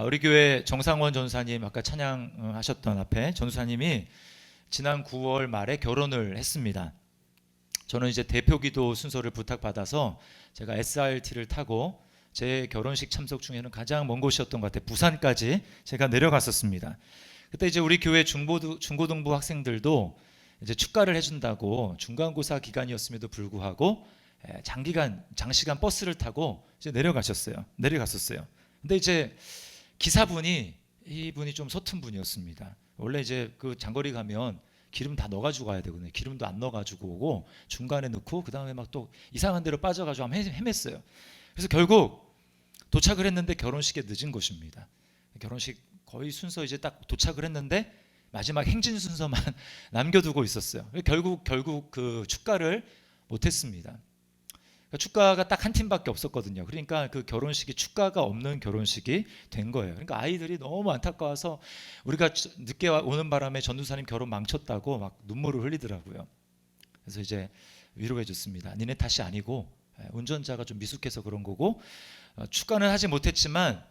우리 교회 정상원 전사님 아까 찬양하셨던 앞에 전사님이 지난 9월 말에 결혼을 했습니다. 저는 이제 대표기도 순서를 부탁받아서 제가 SRT를 타고 제 결혼식 참석 중에는 가장 먼 곳이었던 것 같아요. 부산까지 제가 내려갔었습니다. 그때 이제 우리 교회 중고등부 학생들도 이제 축가를 해준다고 중간고사 기간이었음에도 불구하고 장시간 버스를 타고 이제 내려갔었어요. 근데 이제 기사분이 이분이 좀 서툰 분이었습니다. 원래 이제 그 장거리 가면 기름 다 넣어가지고 가야 되거든요. 기름도 안 넣어가지고 오고 중간에 넣고 그 다음에 막 또 이상한 데로 빠져가지고 한번 헤맸어요. 그래서 결국 도착을 했는데 결혼식에 늦은 것입니다. 결혼식 거의 순서 이제 딱 도착을 했는데 마지막 행진 순서만 남겨두고 있었어요. 결국 그 축가를 못했습니다. 축가가 딱 한 팀밖에 없었거든요. 그러니까 그 결혼식이 축가가 없는 결혼식이 된 거예요. 그러니까 아이들이 너무 안타까워서 우리가 늦게 오는 바람에 전도사님 결혼 망쳤다고 막 눈물을 흘리더라고요. 그래서 이제 위로해 줬습니다. 니네 탓이 아니고 운전자가 좀 미숙해서 그런 거고 축가는 하지 못했지만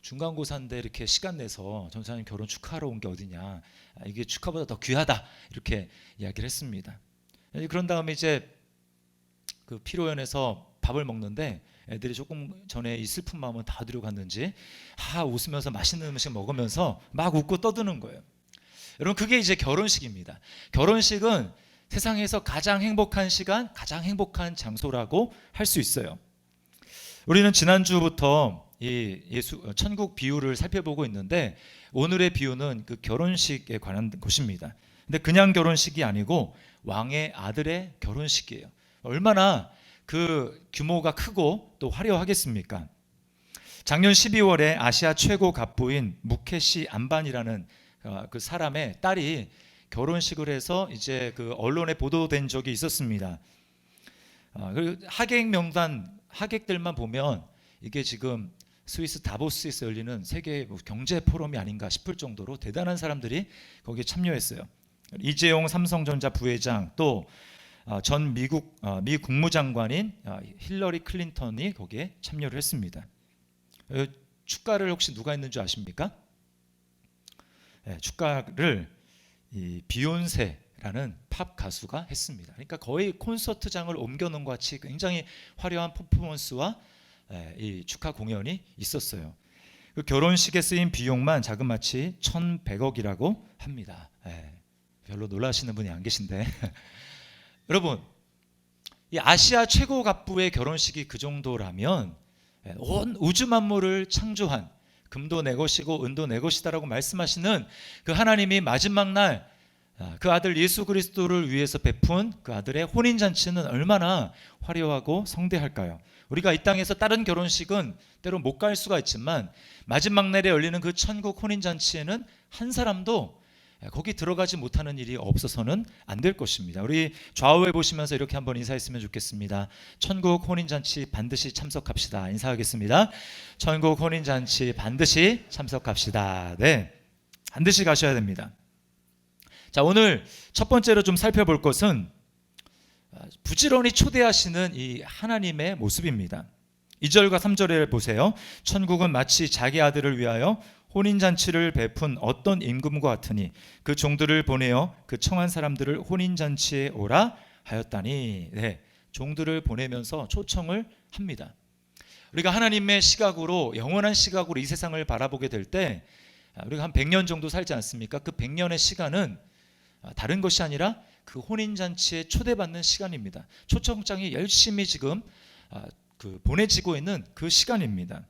중간고사인데 이렇게 시간 내서 전도사님 결혼 축하하러 온 게 어디냐, 이게 축하보다 더 귀하다, 이렇게 이야기를 했습니다. 그런 다음에 이제 그 피로연에서 밥을 먹는데 애들이 조금 전에 이 슬픈 마음은 다 어디로 갔는지 웃으면서 맛있는 음식 먹으면서 막 웃고 떠드는 거예요. 여러분, 그게 이제 결혼식입니다. 결혼식은 세상에서 가장 행복한 시간, 가장 행복한 장소라고 할 수 있어요. 우리는 지난주부터 이 천국 비유를 살펴보고 있는데 오늘의 비유는 그 결혼식에 관한 것입니다. 근데 그냥 결혼식이 아니고 왕의 아들의 결혼식이에요. 얼마나 그 규모가 크고 또 화려하겠습니까? 작년 12월에 아시아 최고 갑부인 무케시 안반이라는 그 사람의 딸이 결혼식을 해서 이제 그 언론에 보도된 적이 있었습니다. 그 하객 명단, 하객들만 보면 이게 지금 스위스 다보스에서 열리는 세계 경제 포럼이 아닌가 싶을 정도로 대단한 사람들이 거기에 참여했어요. 이재용 삼성전자 부회장, 또 전 미 국무장관인 힐러리 클린턴이 거기에 참여를 했습니다. 축가를 혹시 누가 했는 줄 아십니까? 축가를 이 비욘세라는 팝 가수가 했습니다. 그러니까 거의 콘서트장을 옮겨놓은 것 같이 굉장히 화려한 퍼포먼스와 이 축하 공연이 있었어요. 그 결혼식에 쓰인 비용만 자그마치 1,100억이라고 합니다. 별로 놀라시는 분이 안 계신데 여러분, 이 아시아 최고 갑부의 결혼식이 그 정도라면 온 우주 만물을 창조한 금도 내 것이고 은도 내 것이다라고 말씀하시는 그 하나님이 마지막 날 그 아들 예수 그리스도를 위해서 베푼 그 아들의 혼인잔치는 얼마나 화려하고 성대할까요? 우리가 이 땅에서 다른 결혼식은 때로 못 갈 수가 있지만 마지막 날에 열리는 그 천국 혼인잔치에는 한 사람도 거기 들어가지 못하는 일이 없어서는 안 될 것입니다. 우리 좌우에 보시면서 이렇게 한번 인사했으면 좋겠습니다. 천국 혼인잔치 반드시 참석합시다. 인사하겠습니다. 천국 혼인잔치 반드시 참석합시다. 네, 반드시 가셔야 됩니다. 자, 오늘 첫 번째로 좀 살펴볼 것은 부지런히 초대하시는 이 하나님의 모습입니다. 2절과 3절에 보세요. 천국은 마치 자기 아들을 위하여 혼인잔치를 베푼 어떤 임금과 같으니 그 종들을 보내어 그 청한 사람들을 혼인잔치에 오라 하였다니. 네, 종들을 보내면서 초청을 합니다. 우리가 하나님의 시각으로, 영원한 시각으로 이 세상을 바라보게 될 때 우리가 한 100년 정도 살지 않습니까? 그 100년의 시간은 다른 것이 아니라 그 혼인잔치에 초대받는 시간입니다. 초청장이 열심히 지금 보내지고 있는 그 시간입니다.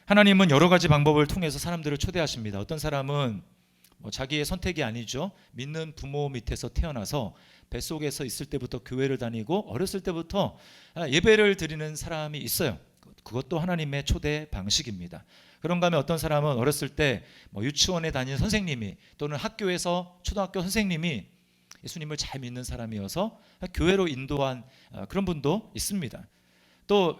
하나님은 여러 가지 방법을 통해서 사람들을 초대하십니다. 어떤 사람은 자기의 선택이 아니죠. 믿는 부모 밑에서 태어나서 뱃속에서 있을 때부터 교회를 다니고 어렸을 때부터 예배를 드리는 사람이 있어요. 그것도 하나님의 초대 방식입니다. 그런가 하면 어떤 사람은 어렸을 때 유치원에 다니는 선생님이 또는 학교에서 초등학교 선생님이 예수님을 잘 믿는 사람이어서 교회로 인도한 그런 분도 있습니다. 또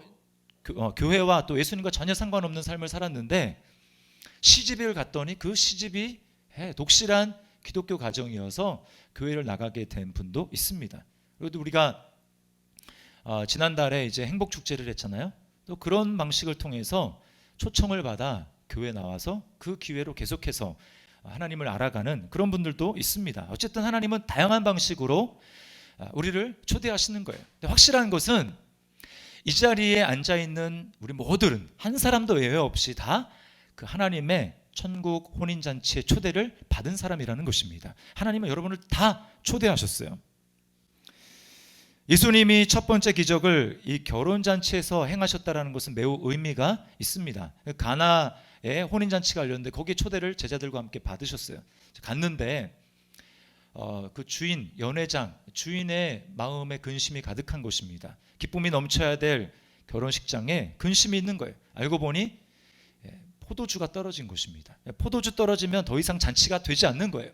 교회와 또 예수님과 전혀 상관없는 삶을 살았는데 시집을 갔더니 그 시집이 독실한 기독교 가정이어서 교회를 나가게 된 분도 있습니다. 그리고 우리가 지난달에 이제 행복 축제를 했잖아요. 또 그런 방식을 통해서 초청을 받아 교회 나와서 그 기회로 계속해서 하나님을 알아가는 그런 분들도 있습니다. 어쨌든 하나님은 다양한 방식으로 우리를 초대하시는 거예요. 근데 확실한 것은 이 자리에 앉아있는 우리 모두는 한 사람도 예외 없이 다 그 하나님의 천국 혼인잔치의 초대를 받은 사람이라는 것입니다. 하나님은 여러분을 다 초대하셨어요. 예수님이 첫 번째 기적을 이 결혼잔치에서 행하셨다는 것은 매우 의미가 있습니다. 가나의 혼인잔치가 열렸는데 거기에 초대를 제자들과 함께 받으셨어요. 갔는데 그 주인, 연회장, 주인의 마음에 근심이 가득한 것입니다. 기쁨이 넘쳐야 될 결혼식장에 근심이 있는 거예요. 알고 보니 포도주가 떨어진 것입니다. 포도주 떨어지면 더 이상 잔치가 되지 않는 거예요.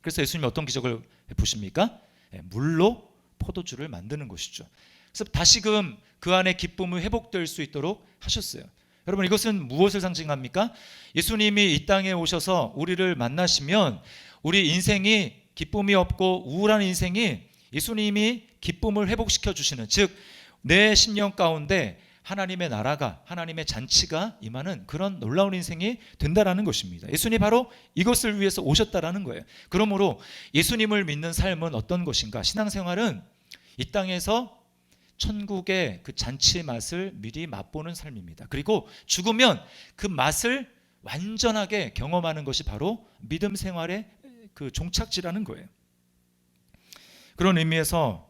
그래서 예수님이 어떤 기적을 베푸십니까? 물로 포도주를 만드는 것이죠. 그래서 다시금 그 안에 기쁨이 회복될 수 있도록 하셨어요. 여러분, 이것은 무엇을 상징합니까? 예수님이 이 땅에 오셔서 우리를 만나시면 우리 인생이 기쁨이 없고 우울한 인생이 예수님이 기쁨을 회복시켜 주시는, 즉 내 심령 가운데 하나님의 나라가, 하나님의 잔치가 임하는 그런 놀라운 인생이 된다라는 것입니다. 예수님이 바로 이것을 위해서 오셨다라는 거예요. 그러므로 예수님을 믿는 삶은 어떤 것인가? 신앙생활은 이 땅에서 천국의 그 잔치의 맛을 미리 맛보는 삶입니다. 그리고 죽으면 그 맛을 완전하게 경험하는 것이 바로 믿음 생활의 그 종착지라는 거예요. 그런 의미에서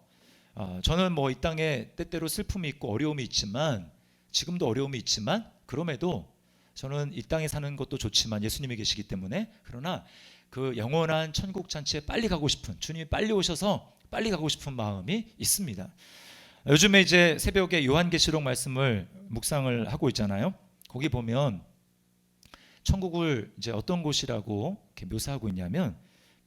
저는 이 땅에 때때로 슬픔이 있고 어려움이 있지만, 지금도 어려움이 있지만, 그럼에도 저는 이 땅에 사는 것도 좋지만 예수님이 계시기 때문에, 그러나 그 영원한 천국 잔치에 빨리 가고 싶은, 주님이 빨리 오셔서 빨리 가고 싶은 마음이 있습니다. 요즘에 이제 새벽에 요한계시록 말씀을 묵상을 하고 있잖아요. 거기 보면 천국을 이제 어떤 곳이라고 이렇게 묘사하고 있냐면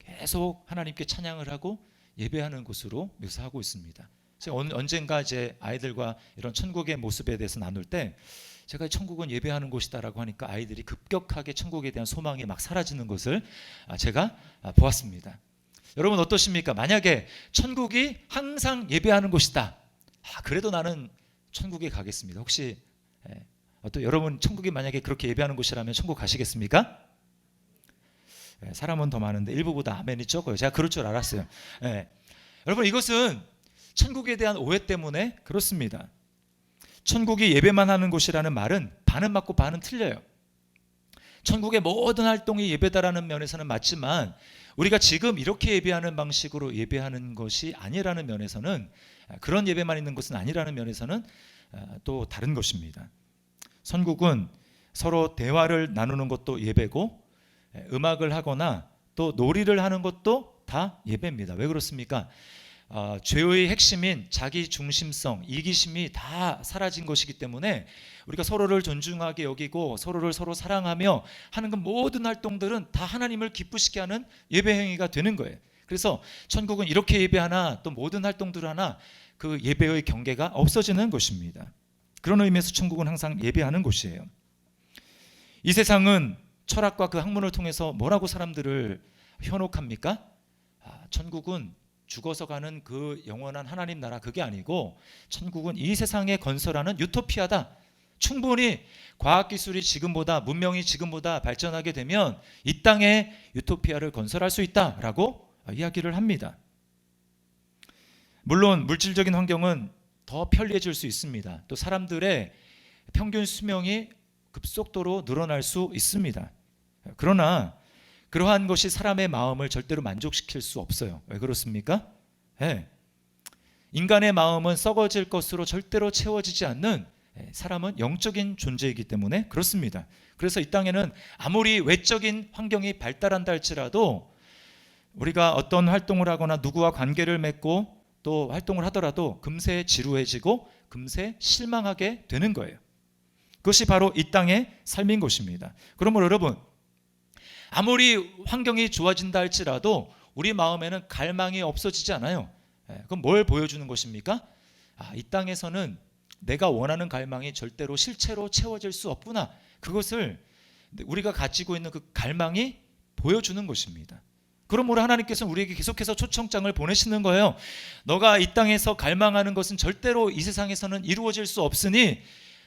계속 하나님께 찬양을 하고 예배하는 곳으로 묘사하고 있습니다. 제가 언젠가 이제 아이들과 이런 천국의 모습에 대해서 나눌 때 제가 천국은 예배하는 곳이다라고 하니까 아이들이 급격하게 천국에 대한 소망이 막 사라지는 것을 제가 보았습니다. 여러분 어떠십니까? 만약에 천국이 항상 예배하는 곳이다, 그래도 나는 천국에 가겠습니다. 혹시 여러분 천국이 만약에 그렇게 예배하는 곳이라면 천국 가시겠습니까? 사람은 더 많은데 일부보다 아멘이 적어요. 제가 그럴 줄 알았어요. 여러분, 이것은 천국에 대한 오해 때문에 그렇습니다. 천국이 예배만 하는 곳이라는 말은 반은 맞고 반은 틀려요. 천국의 모든 활동이 예배다라는 면에서는 맞지만 우리가 지금 이렇게 예배하는 방식으로 예배하는 것이 아니라는 면에서는, 그런 예배만 있는 것은 아니라는 면에서는 또 다른 것입니다. 천국은 서로 대화를 나누는 것도 예배고, 음악을 하거나 또 놀이를 하는 것도 다 예배입니다. 왜 그렇습니까? 죄의 핵심인 자기 중심성, 이기심이 다 사라진 것이기 때문에 우리가 서로를 존중하게 여기고 서로를 서로 사랑하며 하는 그 모든 활동들은 다 하나님을 기쁘시게 하는 예배 행위가 되는 거예요. 그래서 천국은 이렇게 예배하나 또 모든 활동들 하나 그 예배의 경계가 없어지는 것입니다. 그런 의미에서 천국은 항상 예배하는 곳이에요. 이 세상은 철학과 그 학문을 통해서 뭐라고 사람들을 현혹합니까? 천국은 죽어서 가는 그 영원한 하나님 나라, 그게 아니고 천국은 이 세상에 건설하는 유토피아다. 충분히 과학기술이 지금보다, 문명이 지금보다 발전하게 되면 이 땅에 유토피아를 건설할 수 있다라고 이야기를 합니다. 물론 물질적인 환경은 더 편리해질 수 있습니다. 또 사람들의 평균 수명이 급속도로 늘어날 수 있습니다. 그러나 그러한 것이 사람의 마음을 절대로 만족시킬 수 없어요. 왜 그렇습니까? 인간의 마음은 썩어질 것으로 절대로 채워지지 않는, 사람은 영적인 존재이기 때문에 그렇습니다. 그래서 이 땅에는 아무리 외적인 환경이 발달한다 할지라도 우리가 어떤 활동을 하거나 누구와 관계를 맺고 또 활동을 하더라도 금세 지루해지고 금세 실망하게 되는 거예요. 그것이 바로 이 땅의 삶인 것입니다. 그러므로 여러분, 아무리 환경이 좋아진다 할지라도 우리 마음에는 갈망이 없어지지 않아요. 그럼 뭘 보여주는 것입니까? 이 땅에서는 내가 원하는 갈망이 절대로 실체로 채워질 수 없구나. 그것을 우리가 가지고 있는 그 갈망이 보여주는 것입니다. 그러므로 하나님께서는 우리에게 계속해서 초청장을 보내시는 거예요. 너가 이 땅에서 갈망하는 것은 절대로 이 세상에서는 이루어질 수 없으니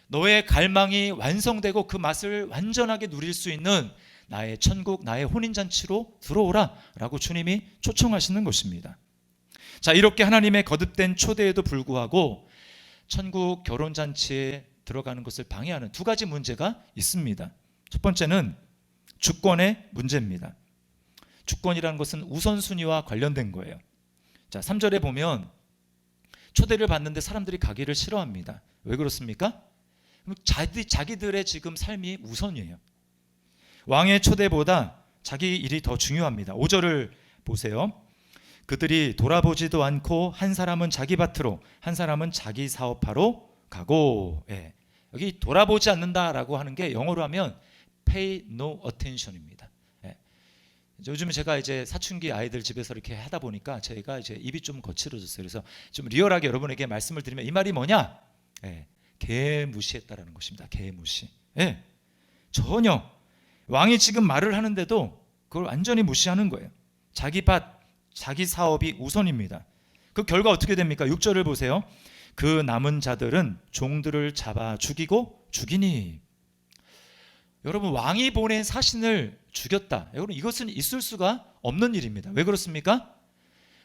너의 갈망이 완성되고 그 맛을 완전하게 누릴 수 있는 나의 천국, 나의 혼인잔치로 들어오라 라고 주님이 초청하시는 것입니다. 자, 이렇게 하나님의 거듭된 초대에도 불구하고 천국 결혼잔치에 들어가는 것을 방해하는 두 가지 문제가 있습니다. 첫 번째는 주권의 문제입니다. 주권이라는 것은 우선순위와 관련된 거예요. 자, 3절에 보면 초대를 받는데 사람들이 가기를 싫어합니다. 왜 그렇습니까? 자기들의 지금 삶이 우선이에요. 왕의 초대보다 자기 일이 더 중요합니다. 5절을 보세요. 그들이 돌아보지도 않고 한 사람은 자기 밭으로 한 사람은 자기 사업하러 가고. 예. 여기 돌아보지 않는다라고 하는 게 영어로 하면 pay no attention입니다. 예. 요즘 제가 이제 사춘기 아이들 집에서 이렇게 하다 보니까 제가 이제 입이 좀 거칠어졌어요. 그래서 좀 리얼하게 여러분에게 말씀을 드리면 이 말이 뭐냐? 예. 개무시했다라는 것입니다. 개무시. 예. 전혀 왕이 지금 말을 하는데도 그걸 완전히 무시하는 거예요. 자기 밭, 자기 사업이 우선입니다. 그 결과 어떻게 됩니까? 6절을 보세요. 그 남은 자들은 종들을 잡아 죽이고 죽이니. 여러분, 왕이 보낸 사신을 죽였다. 여러분, 이것은 있을 수가 없는 일입니다. 왜 그렇습니까?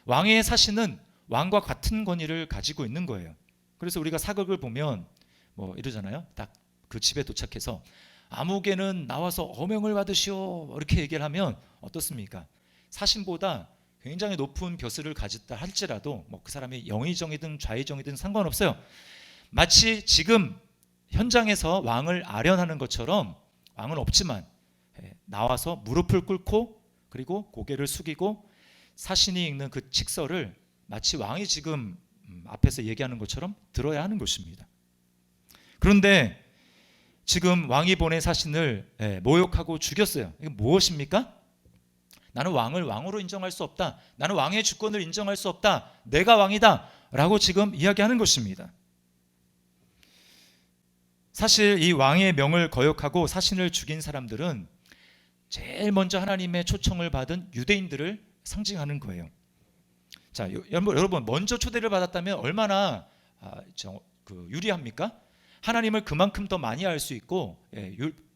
왕의 사신은 왕과 같은 권위를 가지고 있는 거예요. 그래서 우리가 사극을 보면 뭐 이러잖아요. 딱 그 집에 도착해서 아무개는 나와서 어명을 받으시오 이렇게 얘기를 하면 어떻습니까? 사신보다 굉장히 높은 벼슬을 가졌다 할지라도 뭐 그 사람이 영의정이든 좌의정이든 상관없어요. 마치 지금 현장에서 왕을 아련하는 것처럼 왕은 없지만 나와서 무릎을 꿇고 그리고 고개를 숙이고 사신이 읽는 그 칙서를 마치 왕이 지금 앞에서 얘기하는 것처럼 들어야 하는 것입니다. 그런데 지금 왕이 보낸 사신을 모욕하고 죽였어요. 이게 무엇입니까? 나는 왕을 왕으로 인정할 수 없다. 나는 왕의 주권을 인정할 수 없다. 내가 왕이다 라고 지금 이야기하는 것입니다. 사실 이 왕의 명을 거역하고 사신을 죽인 사람들은 제일 먼저 하나님의 초청을 받은 유대인들을 상징하는 거예요. 자, 여러분 먼저 초대를 받았다면 얼마나 유리합니까? 하나님을 그만큼 더 많이 알 수 있고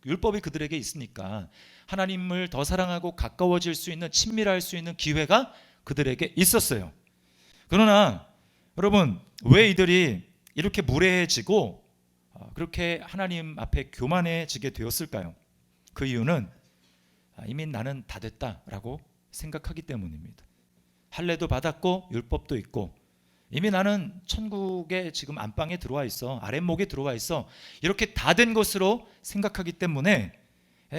율법이 그들에게 있으니까 하나님을 더 사랑하고 가까워질 수 있는, 친밀할 수 있는 기회가 그들에게 있었어요. 그러나 여러분, 왜 이들이 이렇게 무례해지고 그렇게 하나님 앞에 교만해지게 되었을까요? 그 이유는 이미 나는 다 됐다라고 생각하기 때문입니다. 할례도 받았고 율법도 있고 이미 나는 천국에 지금 안방에 들어와 있어, 아랫목에 들어와 있어, 이렇게 다 된 것으로 생각하기 때문에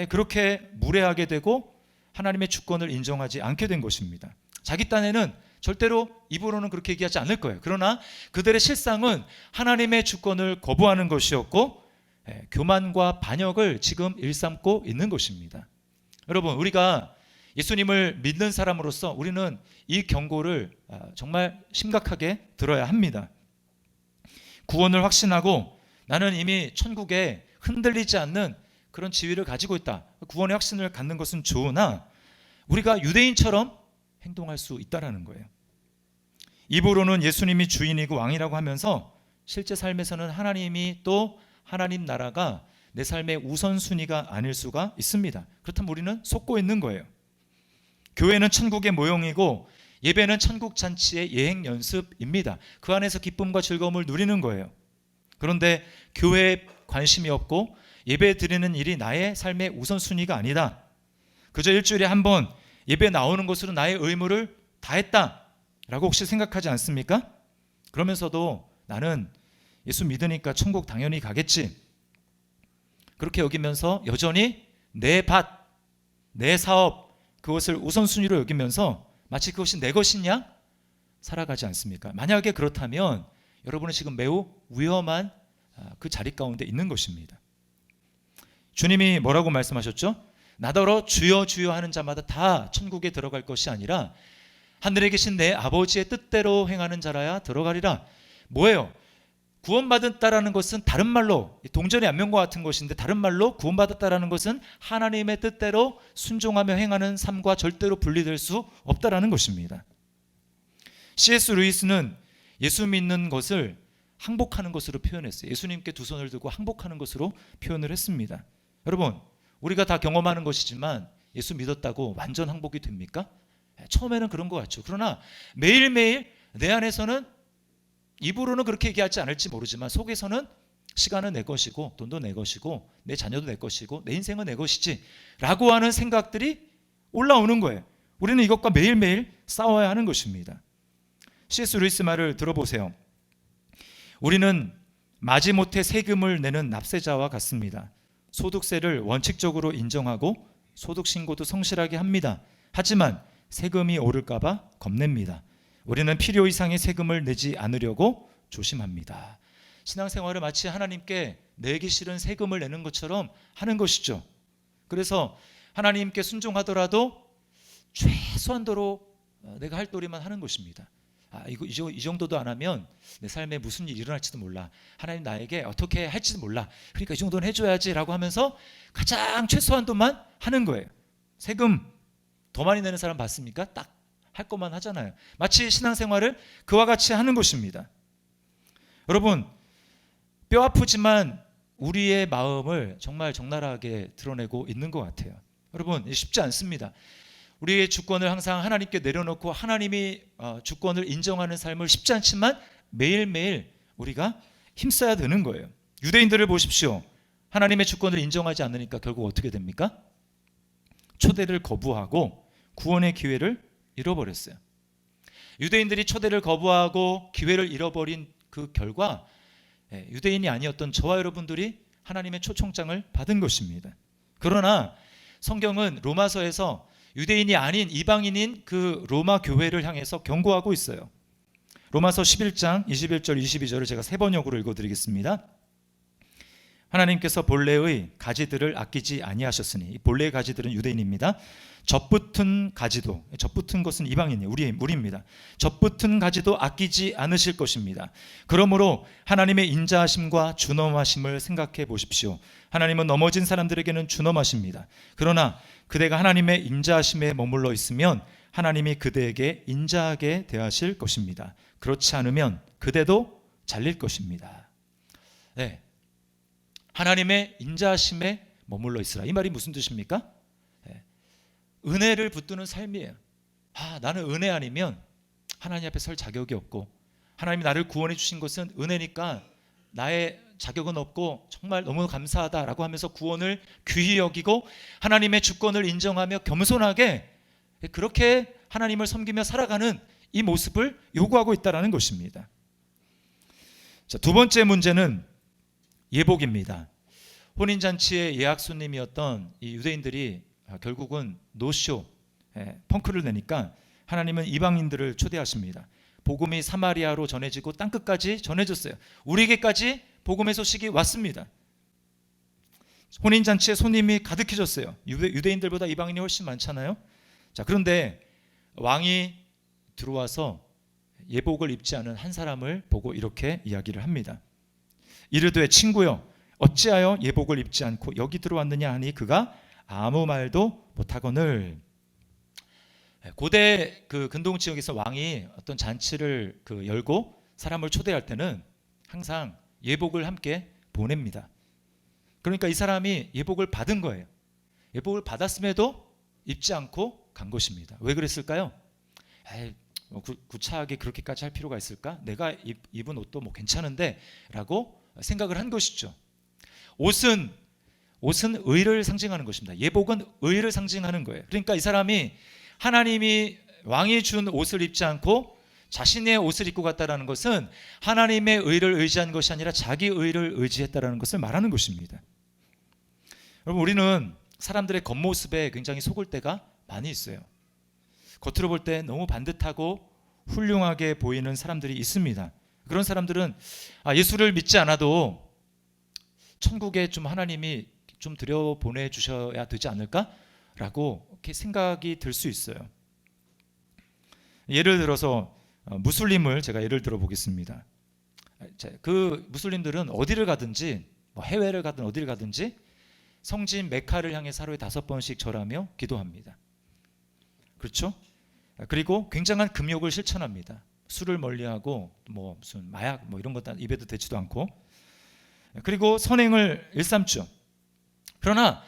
그렇게 무례하게 되고 하나님의 주권을 인정하지 않게 된 것입니다. 자기 딴에는 절대로 입으로는 그렇게 얘기하지 않을 거예요. 그러나 그들의 실상은 하나님의 주권을 거부하는 것이었고 교만과 반역을 지금 일삼고 있는 것입니다. 여러분, 우리가 예수님을 믿는 사람으로서 우리는 이 경고를 정말 심각하게 들어야 합니다. 구원을 확신하고 나는 이미 천국에 흔들리지 않는 그런 지위를 가지고 있다. 구원의 확신을 갖는 것은 좋으나 우리가 유대인처럼 행동할 수 있다라는 거예요. 입으로는 예수님이 주인이고 왕이라고 하면서 실제 삶에서는 하나님이 또 하나님 나라가 내 삶의 우선순위가 아닐 수가 있습니다. 그렇다면 우리는 속고 있는 거예요. 교회는 천국의 모형이고 예배는 천국 잔치의 예행 연습입니다. 그 안에서 기쁨과 즐거움을 누리는 거예요. 그런데 교회에 관심이 없고 예배 드리는 일이 나의 삶의 우선순위가 아니다. 그저 일주일에 한 번 예배 나오는 것으로 나의 의무를 다했다라고 혹시 생각하지 않습니까? 그러면서도 나는 예수 믿으니까 천국 당연히 가겠지. 그렇게 여기면서 여전히 내 밭, 내 사업, 그것을 우선순위로 여기면서 마치 그것이 내 것이냐 살아가지 않습니까? 만약에 그렇다면 여러분은 지금 매우 위험한 그 자리 가운데 있는 것입니다. 주님이 뭐라고 말씀하셨죠? 나더러 주여 주여 하는 자마다 다 천국에 들어갈 것이 아니라 하늘에 계신 내 아버지의 뜻대로 행하는 자라야 들어가리라. 뭐예요? 구원받았다라는 것은 다른 말로 동전의 안면과 같은 것인데 다른 말로 구원받았다라는 것은 하나님의 뜻대로 순종하며 행하는 삶과 절대로 분리될 수 없다라는 것입니다. C.S. 루이스는 예수 믿는 것을 항복하는 것으로 표현했어요. 예수님께 두 손을 들고 항복하는 것으로 표현을 했습니다. 여러분, 우리가 다 경험하는 것이지만 예수 믿었다고 완전 항복이 됩니까? 처음에는 그런 것 같죠. 그러나 매일매일 내 안에서는, 입으로는 그렇게 얘기하지 않을지 모르지만 속에서는 시간은 내 것이고 돈도 내 것이고 내 자녀도 내 것이고 내 인생은 내 것이지 라고 하는 생각들이 올라오는 거예요. 우리는 이것과 매일매일 싸워야 하는 것입니다. C.S. 루이스 말을 들어보세요. 우리는 마지못해 세금을 내는 납세자와 같습니다. 소득세를 원칙적으로 인정하고 소득신고도 성실하게 합니다. 하지만 세금이 오를까봐 겁냅니다. 우리는 필요 이상의 세금을 내지 않으려고 조심합니다. 신앙생활을 마치 하나님께 내기 싫은 세금을 내는 것처럼 하는 것이죠. 그래서 하나님께 순종하더라도 최소한도로 내가 할 도리만 하는 것입니다. 이 정도도 안 하면 내 삶에 무슨 일이 일어날지도 몰라. 하나님 나에게 어떻게 할지도 몰라. 그러니까 이 정도는 해줘야지 라고 하면서 가장 최소한도만 하는 거예요. 세금 더 많이 내는 사람 봤습니까? 딱 할 것만 하잖아요. 마치 신앙생활을 그와 같이 하는 것입니다. 여러분, 뼈 아프지만 우리의 마음을 정말 적나라하게 드러내고 있는 것 같아요. 여러분, 쉽지 않습니다. 우리의 주권을 항상 하나님께 내려놓고 하나님이 주권을 인정하는 삶을 쉽지 않지만 매일매일 우리가 힘써야 되는 거예요. 유대인들을 보십시오. 하나님의 주권을 인정하지 않으니까 결국 어떻게 됩니까? 초대를 거부하고 구원의 기회를 잃어버렸어요. 유대인들이 초대를 거부하고 기회를 잃어버린 그 결과 유대인이 아니었던 저와 여러분들이 하나님의 초청장을 받은 것입니다. 그러나 성경은 로마서에서 유대인이 아닌 이방인인 그 로마 교회를 향해서 경고하고 있어요. 로마서 11장 21절 22절을 제가 세 번역으로 읽어드리겠습니다. 하나님께서 본래의 가지들을 아끼지 아니하셨으니, 이 본래의 가지들은 유대인입니다. 젖붙은 가지도, 젖붙은 것은 이방인이에요. 우리입니다. 젖붙은 가지도 아끼지 않으실 것입니다. 그러므로 하나님의 인자하심과 준엄하심을 생각해 보십시오. 하나님은 넘어진 사람들에게는 준엄하십니다. 그러나 그대가 하나님의 인자하심에 머물러 있으면 하나님이 그대에게 인자하게 대하실 것입니다. 그렇지 않으면 그대도 잘릴 것입니다. 네, 하나님의 인자하심에 머물러 있으라. 이 말이 무슨 뜻입니까? 은혜를 붙드는 삶이에요. 나는 은혜 아니면 하나님 앞에 설 자격이 없고, 하나님이 나를 구원해 주신 것은 은혜니까 나의 자격은 없고 정말 너무 감사하다라고 하면서 구원을 귀히 여기고 하나님의 주권을 인정하며 겸손하게 그렇게 하나님을 섬기며 살아가는 이 모습을 요구하고 있다는 것입니다. 자, 두 번째 문제는 예복입니다. 혼인잔치의 예약 손님이었던 이 유대인들이 결국은 노쇼, 펑크를 내니까 하나님은 이방인들을 초대하십니다. 복음이 사마리아로 전해지고 땅끝까지 전해졌어요. 우리에게까지 복음의 소식이 왔습니다. 혼인잔치에 손님이 가득해졌어요. 유대인들보다 이방인이 훨씬 많잖아요. 자, 그런데 왕이 들어와서 예복을 입지 않은 한 사람을 보고 이렇게 이야기를 합니다. 이르되 친구여, 어찌하여 예복을 입지 않고 여기 들어왔느냐 하니 그가 아무 말도 못하거늘. 고대 그 근동 지역에서 왕이 어떤 잔치를 열고 사람을 초대할 때는 항상 예복을 함께 보냅니다. 그러니까 이 사람이 예복을 받은 거예요. 예복을 받았음에도 입지 않고 간 것입니다. 왜 그랬을까요? 구차하게 그렇게까지 할 필요가 있을까? 내가 입은 옷도 뭐 괜찮은데 라고 생각을 한 것이죠. 옷은 의를 상징하는 것입니다. 예복은 의를 상징하는 거예요. 그러니까 이 사람이 하나님이 왕이 준 옷을 입지 않고 자신의 옷을 입고 갔다는 것은 하나님의 의를 의지한 것이 아니라 자기 의를 의지했다는 것을 말하는 것입니다. 여러분, 우리는 사람들의 겉모습에 굉장히 속을 때가 많이 있어요. 겉으로 볼 때 너무 반듯하고 훌륭하게 보이는 사람들이 있습니다. 그런 사람들은 예수를 믿지 않아도 천국에 좀 하나님이 좀 들여보내 주셔야 되지 않을까라고 이렇게 생각이 들 수 있어요. 예를 들어서 무슬림을 제가 예를 들어 보겠습니다. 그 무슬림들은 어디를 가든지 해외를 가든 어디를 가든지 성진 메카를 향해서 하루에 5번씩 절하며 기도합니다. 그렇죠? 그리고 굉장한 금욕을 실천합니다. 술을 멀리하고 뭐 무슨 마약 뭐 이런 것 입에도 대지도 않고, 그리고 선행을 일삼죠. 그러나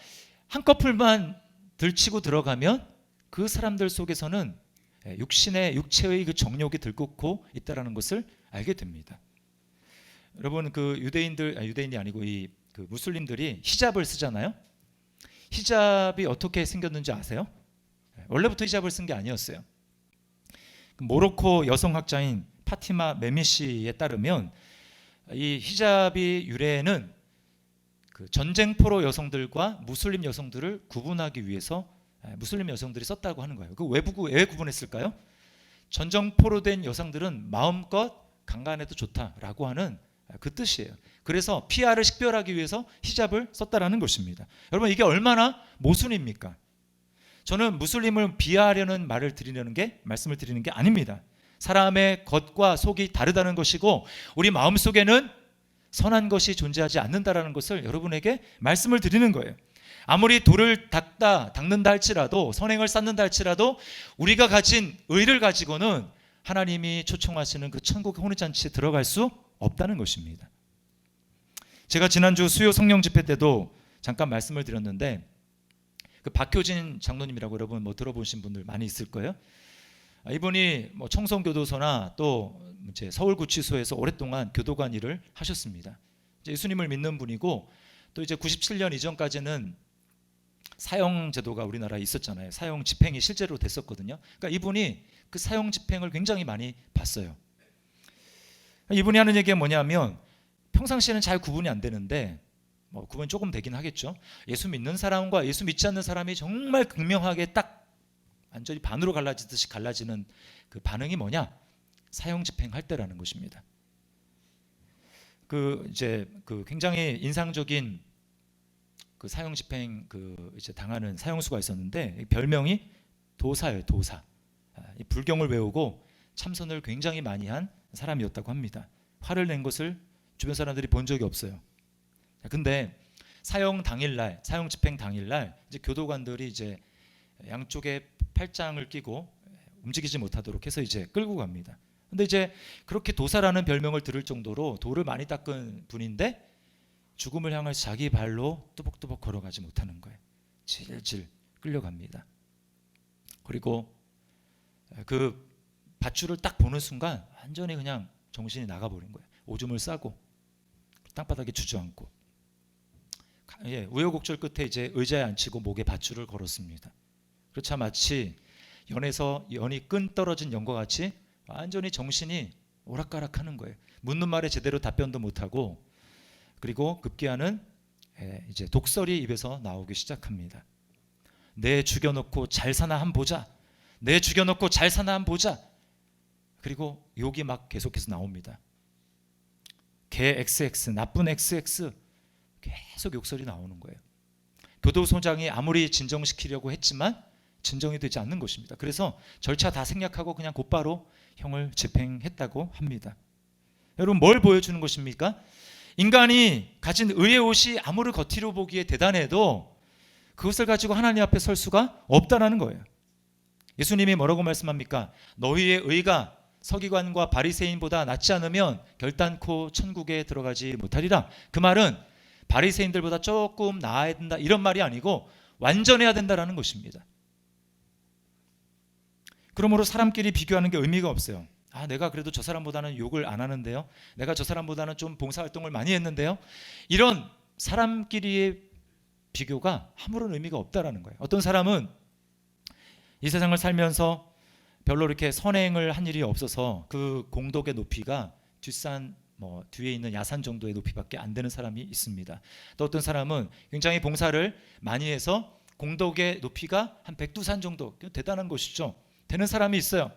한 커플만 들치고 들어가면 그 사람들 속에서는 육체의 그 정욕이 들끓고 있다라는 것을 알게 됩니다. 여러분, 그 유대인이 아니고 그 무슬림들이 히잡을 쓰잖아요. 히잡이 어떻게 생겼는지 아세요? 원래부터 히잡을 쓴 게 아니었어요. 모로코 여성학자인 파티마 메미시에 따르면 이 히잡이 유래는 그 전쟁포로 여성들과 무슬림 여성들을 구분하기 위해서 무슬림 여성들이 썼다고 하는 거예요. 왜 구분했을까요? 전쟁포로 된 여성들은 마음껏 강간해도 좋다라고 하는 그 뜻이에요. 그래서 피아를 식별하기 위해서 히잡을 썼다라는 것입니다. 여러분, 이게 얼마나 모순입니까? 저는 무슬림을 비하하려는 말씀을 드리는 게 아닙니다. 사람의 겉과 속이 다르다는 것이고 우리 마음속에는 선한 것이 존재하지 않는다라는 것을 여러분에게 말씀을 드리는 거예요. 아무리 돌을 닦는다 할지라도, 선행을 쌓는다 할지라도 우리가 가진 의를 가지고는 하나님이 초청하시는 그 천국의 혼인잔치에 들어갈 수 없다는 것입니다. 제가 지난주 수요 성령 집회 때도 잠깐 말씀을 드렸는데, 그 박효진 장로님이라고 여러분 뭐 들어보신 분들 많이 있을 거예요. 이분이 뭐 청송교도소나 또 이제 서울구치소에서 오랫동안 교도관 일을 하셨습니다. 이제 예수님을 믿는 분이고, 또 이제 97년 이전까지는 사형 제도가 우리나라에 있었잖아요. 사형 집행이 실제로 됐었거든요. 그러니까 이분이 그 사형 집행을 굉장히 많이 봤어요. 이분이 하는 얘기가 뭐냐면, 평상시에는 잘 구분이 안 되는데, 뭐 구분이 조금 되긴 하겠죠. 예수 믿는 사람과 예수 믿지 않는 사람이 정말 극명하게 딱 완전히 반으로 갈라지듯이 갈라지는 그 반응이 뭐냐? 사형 집행할 때라는 것입니다. 이제 굉장히 인상적인 그 사형 집행 이제 당하는 사형수가 있었는데, 별명이 도사예요, 도사. 이 불경을 외우고 참선을 굉장히 많이 한 사람이었다고 합니다. 화를 낸 것을 주변 사람들이 본 적이 없어요. 근데 사형 집행 당일날 이제 교도관들이 이제 양쪽에 팔짱을 끼고 움직이지 못하도록 해서 이제 끌고 갑니다. 근데 이제 그렇게 도사라는 별명을 들을 정도로 돌을 많이 닦은 분인데 죽음을 향해 자기 발로 뚜벅뚜벅 걸어가지 못하는 거예요. 질질 끌려갑니다. 그리고 그 밧줄을 딱 보는 순간 완전히 그냥 정신이 나가버린 거예요. 오줌을 싸고 땅바닥에 주저앉고, 우여곡절 끝에 이제 의자에 앉히고 목에 밧줄을 걸었습니다. 그렇자 마치 연이 끈 떨어진 연과 같이 완전히 정신이 오락가락하는 거예요. 묻는 말에 제대로 답변도 못하고, 그리고 급기야는 이제 독설이 입에서 나오기 시작합니다. 내 죽여놓고 잘 사나 한 보자. 내 죽여놓고 잘 사나 한 보자. 그리고 욕이 막 계속해서 나옵니다. 개 XX, 나쁜 XX, 계속 욕설이 나오는 거예요. 교도소장이 아무리 진정시키려고 했지만 진정이 되지 않는 것입니다. 그래서 절차 다 생략하고 그냥 곧바로 형을 집행했다고 합니다. 여러분, 뭘 보여주는 것입니까? 인간이 가진 의의 옷이 아무리 겉으로 보기에 대단해도 그것을 가지고 하나님 앞에 설 수가 없다는 거예요. 예수님이 뭐라고 말씀합니까? 너희의 의가 서기관과 바리새인보다 낫지 않으면 결단코 천국에 들어가지 못하리라. 그 말은 바리새인들보다 조금 나아야 된다 이런 말이 아니고 완전해야 된다라는 것입니다. 그러므로 사람끼리 비교하는 게 의미가 없어요. 내가 그래도 저 사람보다는 욕을 안 하는데요. 내가 저 사람보다는 좀 봉사활동을 많이 했는데요. 이런 사람끼리의 비교가 아무런 의미가 없다라는 거예요. 어떤 사람은 이 세상을 살면서 별로 이렇게 선행을 한 일이 없어서 그 공덕의 높이가 뒷산 뒤에 있는 야산 정도의 높이밖에 안 되는 사람이 있습니다. 또 어떤 사람은 굉장히 봉사를 많이 해서 공덕의 높이가 한 백두산 정도, 대단한 것이죠. 되는 사람이 있어요.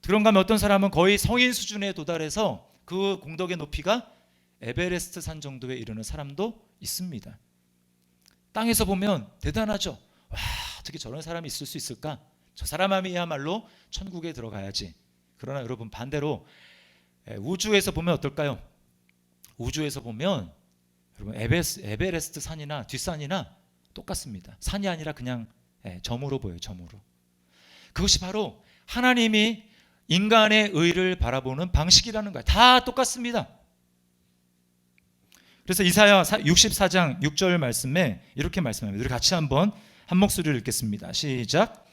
그런가 하면 어떤 사람은 거의 성인 수준에 도달해서 그 공덕의 높이가 에베레스트 산 정도에 이르는 사람도 있습니다. 땅에서 보면 대단하죠. 와, 어떻게 저런 사람이 있을 수 있을까? 저 사람이야말로 천국에 들어가야지. 그러나 여러분, 반대로 우주에서 보면 어떨까요? 우주에서 보면 여러분, 에베레스트 산이나 뒷산이나 똑같습니다. 산이 아니라 그냥 점으로 보여요. 점으로. 그것이 바로 하나님이 인간의 의를 바라보는 방식이라는 거예요. 다 똑같습니다. 그래서 이사야 64장 6절 말씀에 이렇게 말씀합니다. 우리 같이 한번 한 목소리를 읽겠습니다. 시작.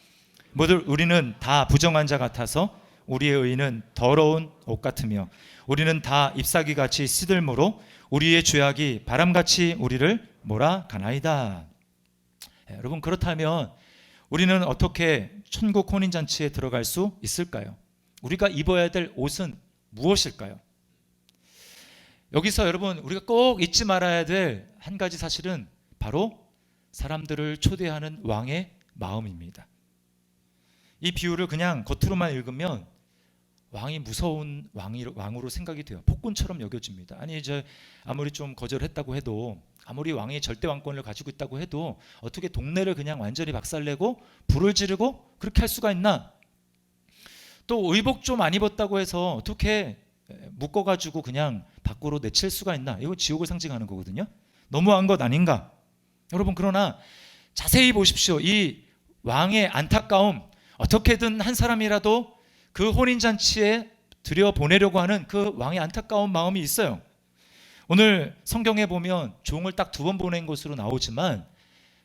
모두 우리는 다 부정한 자 같아서 우리의 의는 더러운 옷 같으며 우리는 다 잎사귀같이 시들므로 우리의 죄악이 바람같이 우리를 몰아가나이다. 여러분, 그렇다면 우리는 어떻게 천국 혼인잔치에 들어갈 수 있을까요? 우리가 입어야 될 옷은 무엇일까요? 여기서 여러분, 우리가 꼭 잊지 말아야 될 한 가지 사실은 바로 사람들을 초대하는 왕의 마음입니다. 이 비유를 그냥 겉으로만 읽으면 왕이 무서운 왕으로 생각이 돼요. 폭군처럼 여겨집니다. 아니, 이제 아무리 좀 거절했다고 해도, 아무리 왕이 절대 왕권을 가지고 있다고 해도 어떻게 동네를 그냥 완전히 박살내고 불을 지르고 그렇게 할 수가 있나? 또 의복 좀 안 입었다고 해서 어떻게 묶어가지고 그냥 밖으로 내칠 수가 있나? 이거 지옥을 상징하는 거거든요. 너무한 것 아닌가? 여러분, 그러나 자세히 보십시오. 이 왕의 안타까움, 어떻게든 한 사람이라도 그 혼인잔치에 들여보내려고 하는 그 왕의 안타까운 마음이 있어요. 오늘 성경에 보면 종을 딱 2번 보낸 것으로 나오지만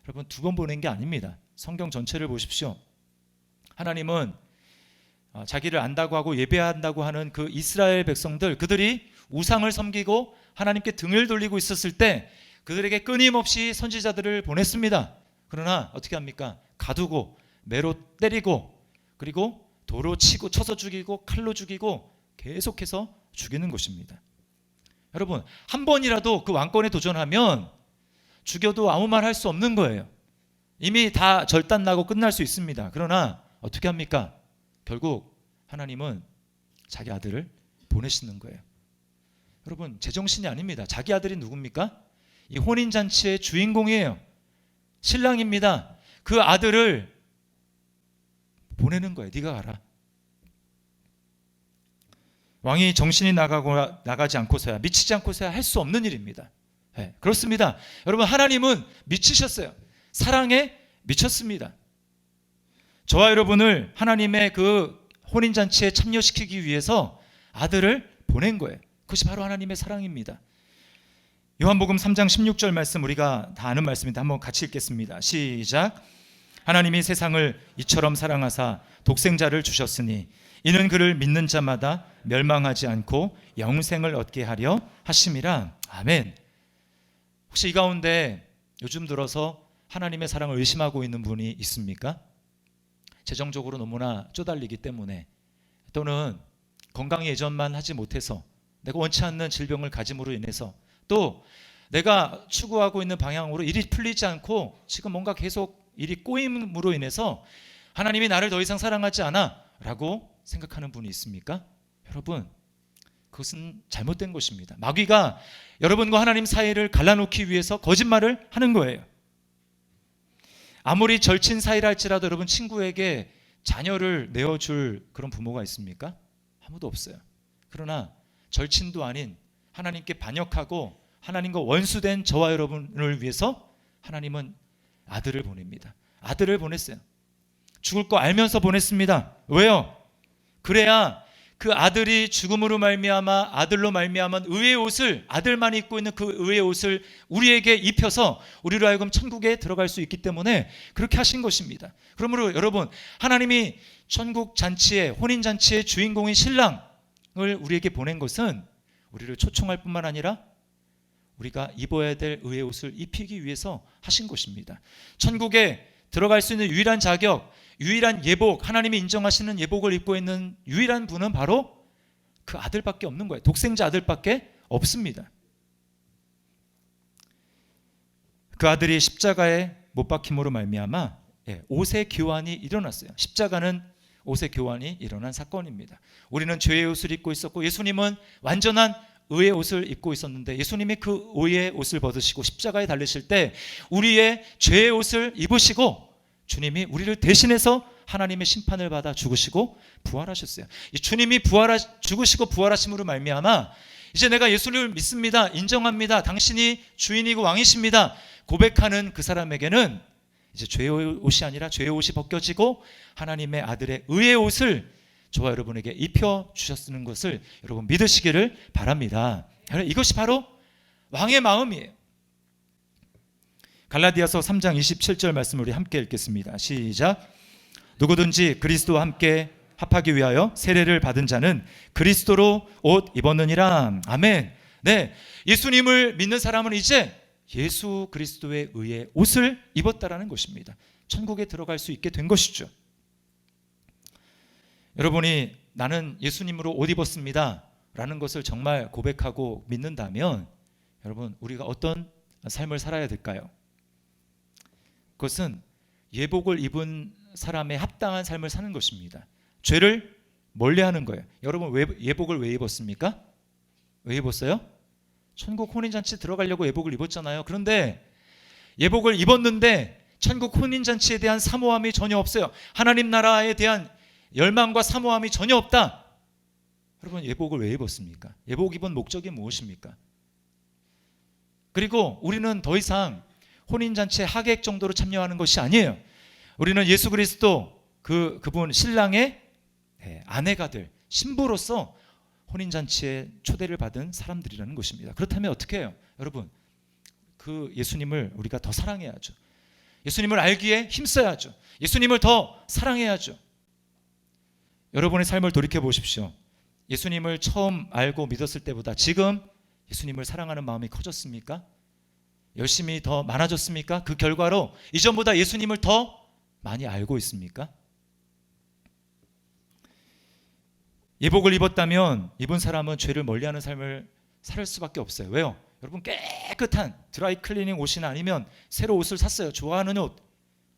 여러분, 2번 보낸 게 아닙니다. 성경 전체를 보십시오. 하나님은 자기를 안다고 하고 예배한다고 하는 그 이스라엘 백성들, 그들이 우상을 섬기고 하나님께 등을 돌리고 있었을 때 그들에게 끊임없이 선지자들을 보냈습니다. 그러나 어떻게 합니까? 가두고 매로 때리고 그리고 도로 치고 쳐서 죽이고 칼로 죽이고 계속해서 죽이는 것입니다. 여러분, 한 번이라도 그 왕권에 도전하면 죽여도 아무 말 할 수 없는 거예요. 이미 다 절단나고 끝날 수 있습니다. 그러나 어떻게 합니까? 결국 하나님은 자기 아들을 보내시는 거예요. 여러분, 제정신이 아닙니다. 자기 아들이 누굽니까? 이 혼인잔치의 주인공이에요. 신랑입니다. 그 아들을 보내는 거예요. 네가 가라. 왕이 정신이 나가지 않고서야, 미치지 않고서야 할 수 없는 일입니다. 네, 그렇습니다. 여러분, 하나님은 미치셨어요. 사랑에 미쳤습니다. 저와 여러분을 하나님의 그 혼인잔치에 참여시키기 위해서 아들을 보낸 거예요. 그것이 바로 하나님의 사랑입니다. 요한복음 3장 16절 말씀, 우리가 다 아는 말씀인데 한번 같이 읽겠습니다. 시작. 하나님이 세상을 이처럼 사랑하사 독생자를 주셨으니 이는 그를 믿는 자마다 멸망하지 않고 영생을 얻게 하려 하심이라. 아멘. 혹시 이 가운데 요즘 들어서 하나님의 사랑을 의심하고 있는 분이 있습니까? 재정적으로 너무나 쪼달리기 때문에, 또는 건강이 예전만 하지 못해서, 내가 원치 않는 질병을 가짐으로 인해서, 또 내가 추구하고 있는 방향으로 일이 풀리지 않고 지금 뭔가 계속 일이 꼬임으로 인해서 하나님이 나를 더 이상 사랑하지 않아 라고 생각하는 분이 있습니까? 여러분, 그것은 잘못된 것입니다. 마귀가 여러분과 하나님 사이를 갈라놓기 위해서 거짓말을 하는 거예요. 아무리 절친 사이라 할지라도 여러분, 친구에게 자녀를 내어줄 그런 부모가 있습니까? 아무도 없어요. 그러나 절친도 아닌 하나님께 반역하고 하나님과 원수된 저와 여러분을 위해서 하나님은 아들을 보냅니다. 아들을 보냈어요. 죽을 거 알면서 보냈습니다. 왜요? 그래야 그 아들이 죽음으로 말미암아 아들로 말미암은 의의 옷을, 아들만 입고 있는 그 의의 옷을 우리에게 입혀서 우리로 하여금 천국에 들어갈 수 있기 때문에 그렇게 하신 것입니다. 그러므로 여러분, 하나님이 천국 잔치의, 혼인 잔치의 주인공인 신랑을 우리에게 보낸 것은 우리를 초청할 뿐만 아니라 우리가 입어야 될 의의 옷을 입히기 위해서 하신 것입니다. 천국에 들어갈 수 있는 유일한 자격, 유일한 예복, 하나님이 인정하시는 예복을 입고 있는 유일한 분은 바로 그 아들밖에 없는 거예요. 독생자 아들밖에 없습니다. 그 아들이 십자가에 못 박힘으로 말미암아 옷의 교환이 일어났어요. 십자가는 옷의 교환이 일어난 사건입니다. 우리는 죄의 옷을 입고 있었고 예수님은 완전한 의의 옷을 입고 있었는데, 예수님이 그 의의 옷을 벗으시고 십자가에 달리실 때 우리의 죄의 옷을 입으시고 주님이 우리를 대신해서 하나님의 심판을 받아 죽으시고 부활하셨어요. 이 주님이 죽으시고 부활하심으로 말미암아 이제 내가 예수를 믿습니다, 인정합니다, 당신이 주인이고 왕이십니다 고백하는 그 사람에게는 이제 죄의 옷이 아니라 죄의 옷이 벗겨지고 하나님의 아들의 의의 옷을 저와 여러분에게 입혀 주셨는 것을 여러분 믿으시기를 바랍니다. 이것이 바로 왕의 마음이에요. 갈라디아서 3장 27절 말씀을 우리 함께 읽겠습니다. 시작. 누구든지 그리스도와 함께 합하기 위하여 세례를 받은 자는 그리스도로 옷 입었느니라. 아멘. 네, 예수님을 믿는 사람은 이제 예수 그리스도에 의해 옷을 입었다라는 것입니다. 천국에 들어갈 수 있게 된 것이죠. 여러분이 나는 예수님으로 옷 입었습니다 라는 것을 정말 고백하고 믿는다면 여러분 우리가 어떤 삶을 살아야 될까요? 그것은 예복을 입은 사람의 합당한 삶을 사는 것입니다. 죄를 멀리하는 거예요. 여러분 예복을 왜 입었습니까? 왜 입었어요? 천국 혼인잔치 들어가려고 예복을 입었잖아요. 그런데 예복을 입었는데 천국 혼인잔치에 대한 사모함이 전혀 없어요. 하나님 나라에 대한 열망과 사모함이 전혀 없다. 여러분 예복을 왜 입었습니까? 예복 입은 목적이 무엇입니까? 그리고 우리는 더 이상 혼인잔치에 하객 정도로 참여하는 것이 아니에요. 우리는 예수 그리스도 그분 신랑의 아내가 될 신부로서 혼인잔치에 초대를 받은 사람들이라는 것입니다. 그렇다면 어떻게 해요? 여러분 그 예수님을 우리가 더 사랑해야죠. 예수님을 알기에 힘써야죠. 예수님을 더 사랑해야죠. 여러분의 삶을 돌이켜 보십시오. 예수님을 처음 알고 믿었을 때보다 지금 예수님을 사랑하는 마음이 커졌습니까? 열심히 더 많아졌습니까? 그 결과로 이전보다 예수님을 더 많이 알고 있습니까? 예복을 입었다면 입은 사람은 죄를 멀리하는 삶을 살 수밖에 없어요. 왜요? 여러분 깨끗한 드라이 클리닝 옷이나 아니면 새로 옷을 샀어요. 좋아하는 옷.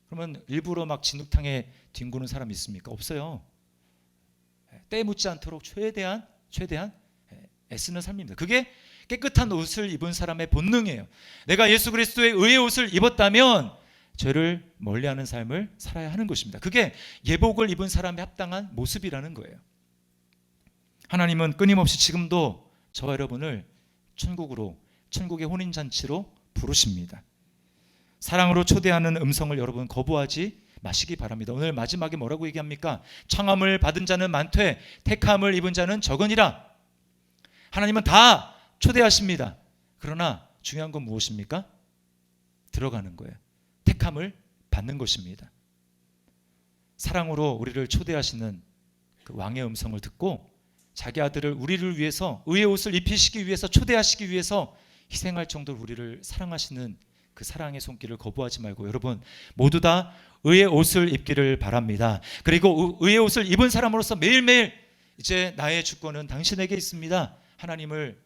그러면 일부러 막 진흙탕에 뒹구는 사람이 있습니까? 없어요. 때 묻지 않도록 최대한 애쓰는 삶입니다. 그게 깨끗한 옷을 입은 사람의 본능이에요. 내가 예수 그리스도의 의의 옷을 입었다면 죄를 멀리하는 삶을 살아야 하는 것입니다. 그게 예복을 입은 사람의 합당한 모습이라는 거예요. 하나님은 끊임없이 지금도 저와 여러분을 천국의 혼인잔치로 부르십니다. 사랑으로 초대하는 음성을 여러분 거부하지 마시기 바랍니다. 오늘 마지막에 뭐라고 얘기합니까? 청함을 받은 자는 많되 택함을 입은 자는 적으니라. 하나님은 다 초대하십니다. 그러나 중요한 건 무엇입니까? 들어가는 거예요. 택함을 받는 것입니다. 사랑으로 우리를 초대하시는 그 왕의 음성을 듣고 자기 아들을 우리를 위해서 의의 옷을 입히시기 위해서 초대하시기 위해서 희생할 정도로 우리를 사랑하시는 그 사랑의 손길을 거부하지 말고 여러분 모두 다 의의 옷을 입기를 바랍니다. 그리고 의의 옷을 입은 사람으로서 매일매일 이제 나의 주권은 당신에게 있습니다. 하나님을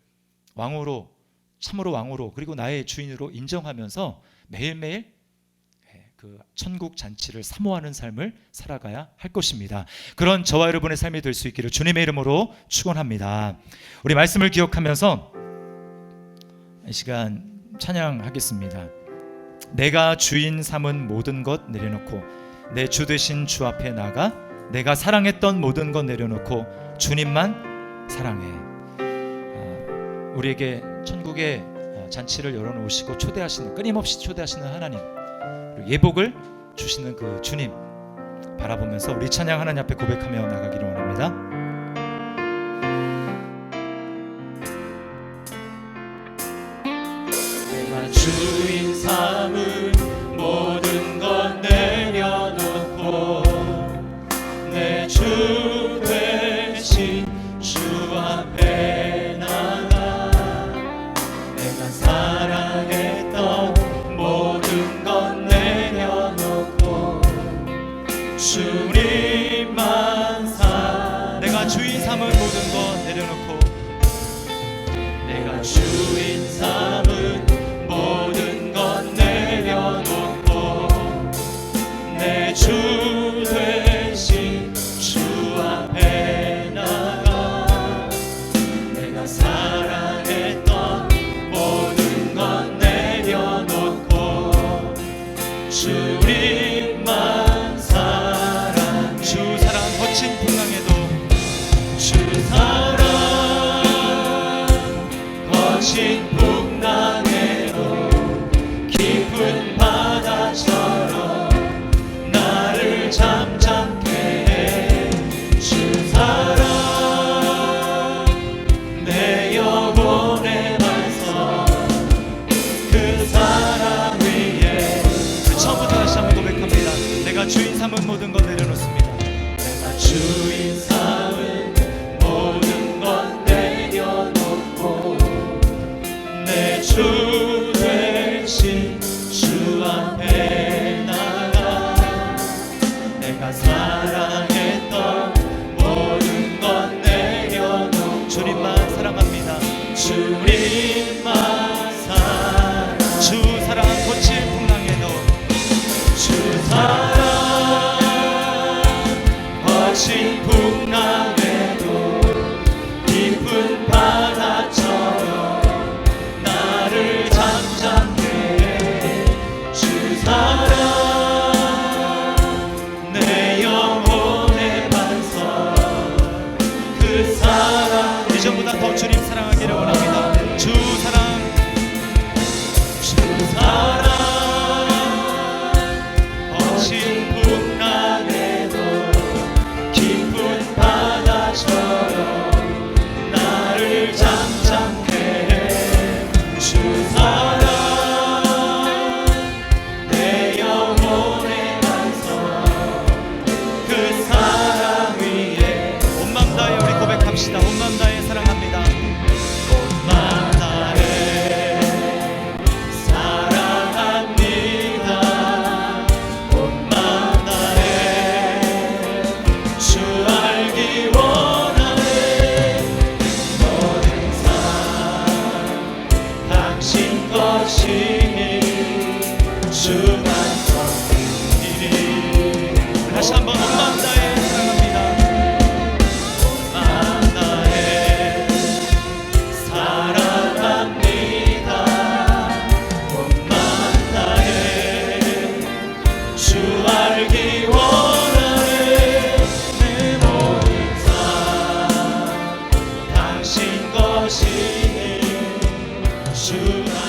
왕으로 참으로 왕으로 그리고 나의 주인으로 인정하면서 매일매일 그 천국 잔치를 사모하는 삶을 살아가야 할 것입니다. 그런 저와 여러분의 삶이 될 수 있기를 주님의 이름으로 축원합니다. 우리 말씀을 기억하면서 이 시간 찬양하겠습니다. 내가 주인 삼은 모든 것 내려놓고 내 주 되신 주 앞에 나가 내가 사랑했던 모든 것 내려놓고 주님만 사랑해. 우리에게 천국의 잔치를 열어놓으시고 초대하시는 끊임없이 초대하시는 하나님 예복을 주시는 그 주님 바라보면서 우리 찬양 하나님 앞에 고백하며 나가기를 원합니다. 내가 주인 삼은 모든 것 내려놓고 내 주 되신 주 앞에 나가 내가 사랑했던 모든 것 내려놓고 주님만 내가 주인 삼은 모든 것 내려놓고 내가 주인 삼은 모든 것 내려놓고 내 주 되신 주 앞에 나가 내가 사랑했던 모든 것 내려놓고 주님만 사랑 주 사랑 거친 풍랑에도 주 사랑 거친 풍랑에 주님만 사랑합니다. 주님만 사랑 주 사랑 거칠 풍랑에도 주 사랑 거친 풍랑에도 깊은 바다처럼 나를 잠잠케 해. 주 사랑 내 영혼의 반석 그 사랑 이전보다 더 주님 사랑하기를 원합니다. 주 사랑 주 사랑 거친 풍랑에도 깊은 바다처럼 나를 잠잠케 해. 주 사랑 내 영혼의 반석 그 사랑 위에 온 맘 다해 우리 고백합시다. 온 맘 다해 사랑합니다. 온 맘 다해 사랑합니다. 온 맘 다해 주 알기 원하네. 모든 삶 당신 것이니 주만 섬기리. 다시 한번 온 맘 다해 사랑합니다. 맘 다해 사랑합니다. 온 맘 다해 주 알기 원하네. 내 모든 삶 당신 것이니 주만